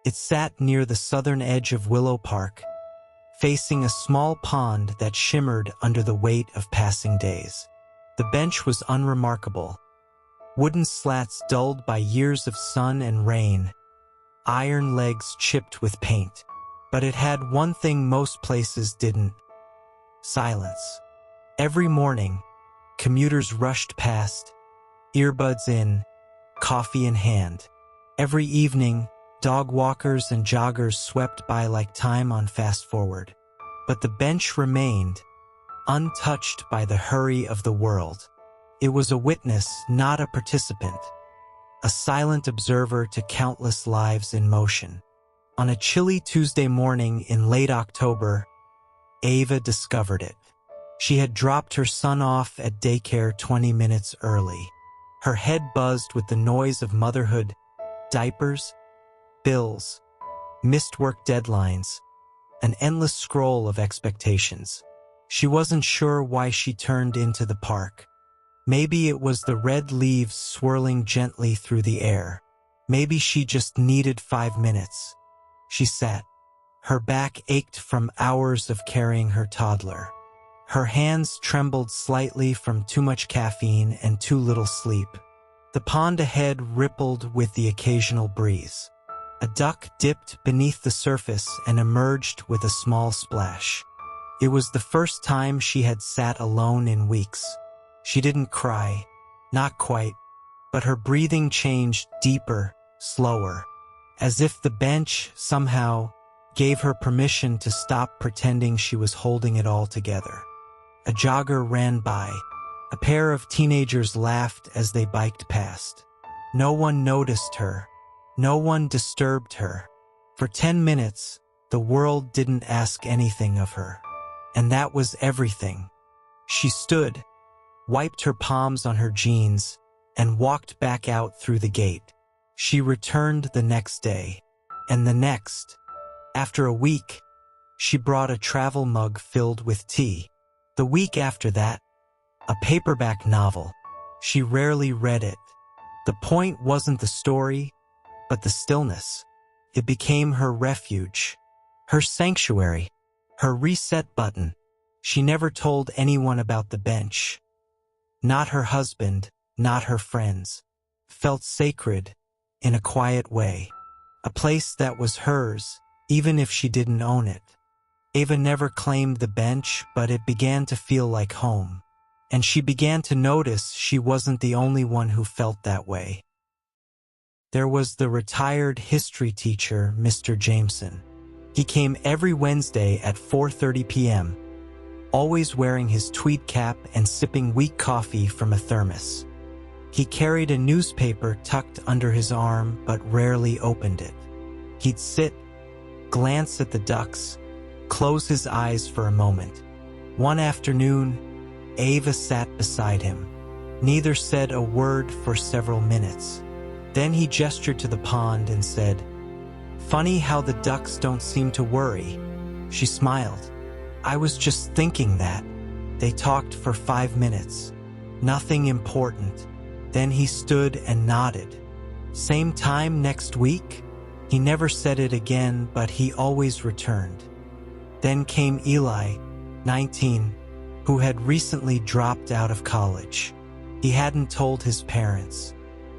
It sat near the southern edge of Willow Park, facing a small pond that shimmered under the weight of passing days. The bench was unremarkable. Wooden slats dulled by years of sun and rain, iron legs chipped with paint. But it had one thing most places didn't: silence. Every morning, commuters rushed past, earbuds in, coffee in hand. Every evening, dog walkers and joggers swept by like time on fast forward. But the bench remained, untouched by the hurry of the world. It was a witness, not a participant, a silent observer to countless lives in motion. On a chilly Tuesday morning in late October, Ava discovered it. She had dropped her son off at daycare 20 minutes early. Her head buzzed with the noise of motherhood, diapers, bills, missed work deadlines, an endless scroll of expectations. She wasn't sure why she turned into the park. Maybe it was the red leaves swirling gently through the air. Maybe she just needed 5 minutes. She sat. Her back ached from hours of carrying her toddler. Her hands trembled slightly from too much caffeine and too little sleep. The pond ahead rippled with the occasional breeze. A duck dipped beneath the surface and emerged with a small splash. It was the first time she had sat alone in weeks. She didn't cry, not quite, but her breathing changed deeper, slower, as if the bench somehow gave her permission to stop pretending she was holding it all together. A jogger ran by. A pair of teenagers laughed as they biked past. No one noticed her. No one disturbed her. For 10 minutes, the world didn't ask anything of her. And that was everything. She stood, wiped her palms on her jeans, and walked back out through the gate. She returned the next day, and the next. After a week, she brought a travel mug filled with tea. The week after that, a paperback novel. She rarely read it. The point wasn't the story, but the stillness. It became her refuge, her sanctuary, her reset button. She never told anyone about the bench. Not her husband, not her friends. Felt sacred, in a quiet way. A place that was hers, even if she didn't own it. Ava never claimed the bench, but it began to feel like home. And she began to notice she wasn't the only one who felt that way. There was the retired history teacher, Mr. Jameson. He came every Wednesday at 4:30 p.m., always wearing his tweed cap and sipping weak coffee from a thermos. He carried a newspaper tucked under his arm but rarely opened it. He'd sit, glance at the ducks, close his eyes for a moment. One afternoon, Ava sat beside him. Neither said a word for several minutes. Then he gestured to the pond and said, "Funny how the ducks don't seem to worry." She smiled. "I was just thinking that." They talked for 5 minutes. Nothing important. Then he stood and nodded. "Same time next week?" He never said it again, but he always returned. Then came Eli, 19, who had recently dropped out of college. He hadn't told his parents.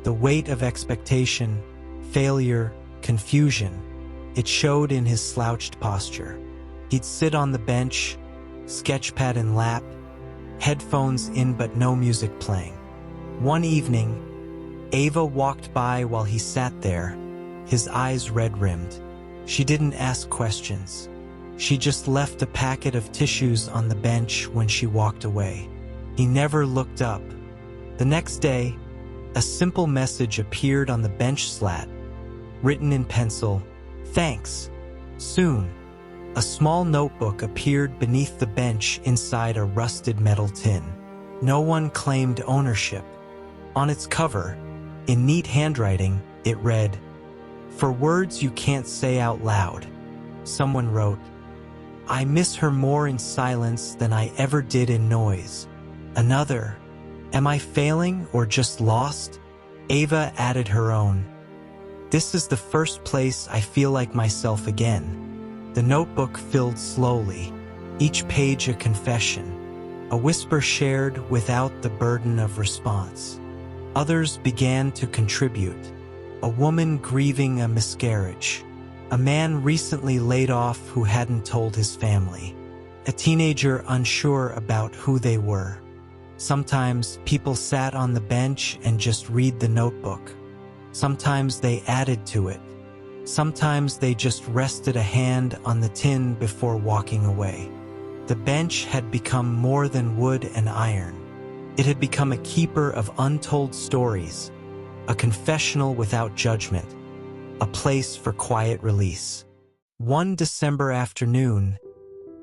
The weight of expectation, failure, confusion, it showed in his slouched posture. He'd sit on the bench, sketchpad in lap, headphones in but no music playing. One evening, Ava walked by while he sat there, his eyes red-rimmed. She didn't ask questions. She just left a packet of tissues on the bench when she walked away. He never looked up. The next day, a simple message appeared on the bench slat, written in pencil, "Thanks. Soon." A small notebook appeared beneath the bench inside a rusted metal tin. No one claimed ownership. On its cover, in neat handwriting, it read, "For words you can't say out loud." Someone wrote, "I miss her more in silence than I ever did in noise." Another, "Am I failing or just lost?" Ava added her own, This is the first place I feel like myself again. The notebook filled slowly, each page a confession, a whisper shared without the burden of response. Others began to contribute. A woman grieving a miscarriage. A man recently laid off who hadn't told his family. A teenager unsure about who they were. Sometimes people sat on the bench and just read the notebook. Sometimes they added to it. Sometimes they just rested a hand on the tin before walking away. The bench had become more than wood and iron. It had become a keeper of untold stories, a confessional without judgment, a place for quiet release. One December afternoon,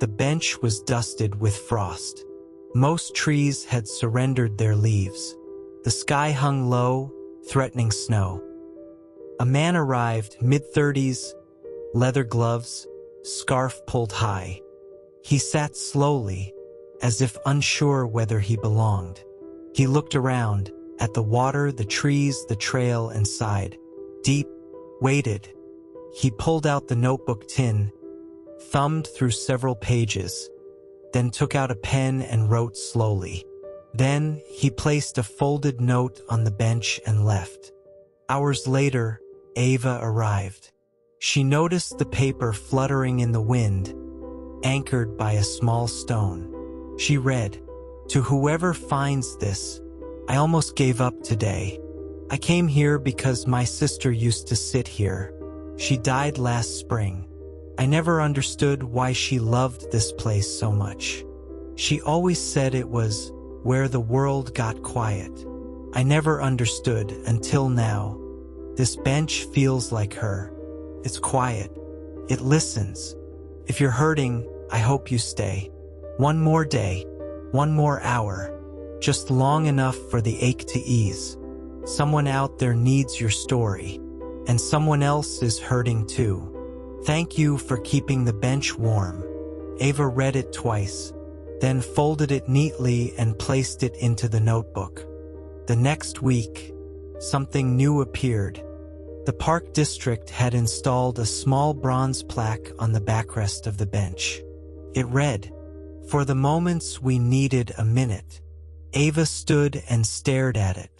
the bench was dusted with frost. Most trees had surrendered their leaves. The sky hung low, threatening snow. A man arrived, mid-30s, leather gloves, scarf pulled high. He sat slowly, as if unsure whether he belonged. He looked around, at the water, the trees, the trail, and sighed. Deep, waited. He pulled out the notebook tin, thumbed through several pages, then took out a pen and wrote slowly. Then he placed a folded note on the bench and left. Hours later, Ava arrived. She noticed the paper fluttering in the wind, anchored by a small stone. She read, "To whoever finds this, I almost gave up today. I came here because my sister used to sit here. She died last spring. I never understood why she loved this place so much. She always said it was where the world got quiet. I never understood until now. This bench feels like her. It's quiet. It listens. If you're hurting, I hope you stay. One more day, one more hour, just long enough for the ache to ease. Someone out there needs your story, and someone else is hurting too. Thank you for keeping the bench warm." Ava read it twice, then folded it neatly and placed it into the notebook. The next week, something new appeared. The park district had installed a small bronze plaque on the backrest of the bench. It read, "For the moments we needed a minute." Ava stood and stared at it,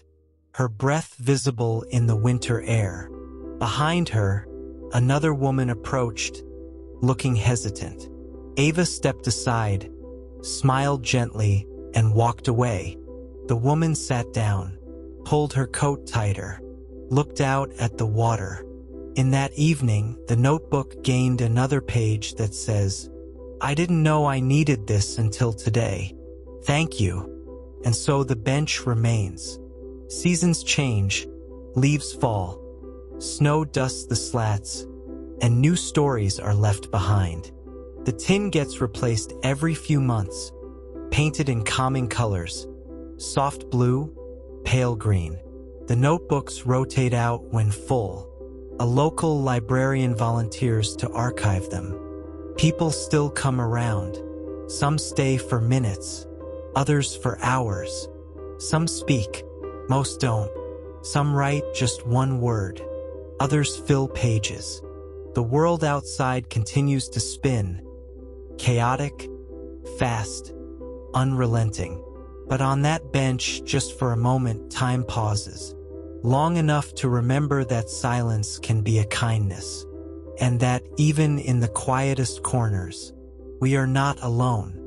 her breath visible in the winter air. Behind her, another woman approached, looking hesitant. Ava stepped aside, smiled gently, and walked away. The woman sat down, pulled her coat tighter, looked out at the water. In that evening, the notebook gained another page that says, "I didn't know I needed this until today. Thank you." And so the bench remains. Seasons change, leaves fall, snow dusts the slats, and new stories are left behind. The tin gets replaced every few months, painted in calming colors, soft blue, pale green. The notebooks rotate out when full. A local librarian volunteers to archive them. People still come around. Some stay for minutes, others for hours. Some speak, most don't. Some write just one word. Others fill pages. The world outside continues to spin, chaotic, fast, unrelenting. But on that bench, just for a moment, time pauses, long enough to remember that silence can be a kindness, and that even in the quietest corners, we are not alone.